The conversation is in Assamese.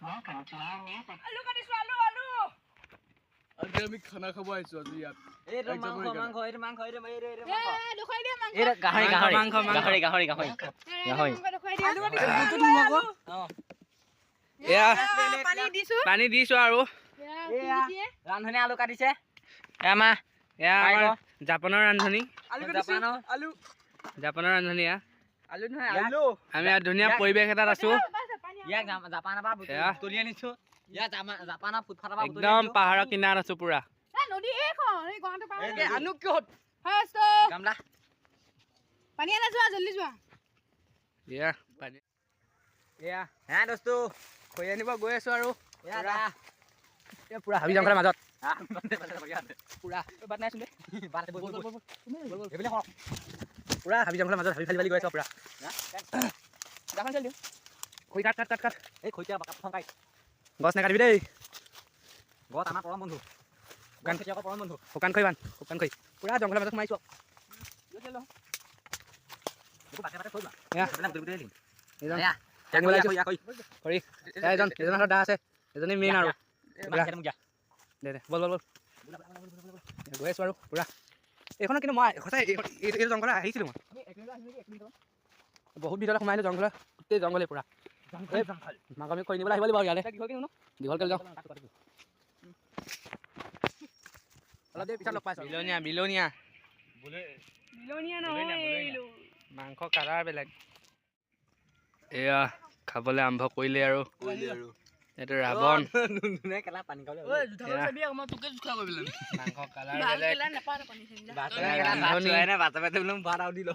আলু কাটিছো আলু আলু আজি আমি খানা খাব আহিছো আজি ইয়াত এই মাংস মাংস এই মাংস এই মাংস দেখুৱাই দিয়া মাংস এই গাহৰি গাহৰি মাংস গাহৰি গাহৰি গাহৰি গাহৰি দেখুৱাই দিয়া আলু কাটিছো বুটটো ধুম আকৌ এয়া পানী দিছো পানী দিছো আৰু ৰান্ধনী আলু কাটিছে এয়া কাই আমাৰ ক? জাপানৰ ৰান্ধনী আলু কাটিছো আলু জাপানৰ ৰান্ধনী এয়া আলু নহয় আলু আমি ইয়াত ধুনীয়া পৰিৱেশ এটাত আছো ইয়াক জাপানৰ পৰা এয়া। তুলি আনিছো ইয়াত জাপানৰ ফুটফাটৰ পৰা একদম পাহাৰৰ কিনাৰত আছো পুৰা নদী এইখন এই গুৱাহাটী পাৰ এই আনু কিহত ফাৰ্ষ্ট গামলা পানী আনা যোৱা জলদি যোৱা এয়া পানী এয়া হে দোস্তো খৰি আনিব গৈ আছো আৰু এয়া দা এয়া পুৰা হাবি জংঘলৰ মাজত পুৰা বাট নাই চোন বল এইবিলাক পুৰা হাবি জংঘলৰ মাজত হাবি ফালি গৈ আছো পুৰা গাখন চল দিও খৰি কাট এই খৈতিয়া কাপখন কাই গছ নাকাটিবি দেই গছ আমাৰ পৰম বন্ধু শুকান খেতিয়কৰ পৰম বন্ধু শুকান খৰি বান শুকান খৰি পুৰা জংঘলৰ মাজত সোমাইছো একো পাকে পাকে থৈ যোৱা এয়া এইবিলাক দুই দিম এইজন এয়া টাঙিব লাগিছো খৰি এজনৰ দা আছে এজনী মেইন আৰু দে বল গৈ আছো আৰু পুৰা এইখনত কিন্তু মই সঁচাই এইটো জংঘল আহিছিলোঁ মই বহুত ভিতৰত সোমাই আহিলোঁ জংঘলৰ গোটেই জংঘলে পুৰা মাক আমি খৰি নিবলৈ আহিব লাগিব ইয়ালৈ দীঘলকৈ যাওঁ অলপ দেৰি পিছত লগ পাইছোঁ বিলনীয়া বিলনীয়া নহয় মাংস কালাৰ বেলেগ এয়া খাবলৈ আৰম্ভ কৰিলে আৰু এইটো ৰাৱণ পানী খাবলৈ মাংস কালাৰ বেলেগ ভাত দিলো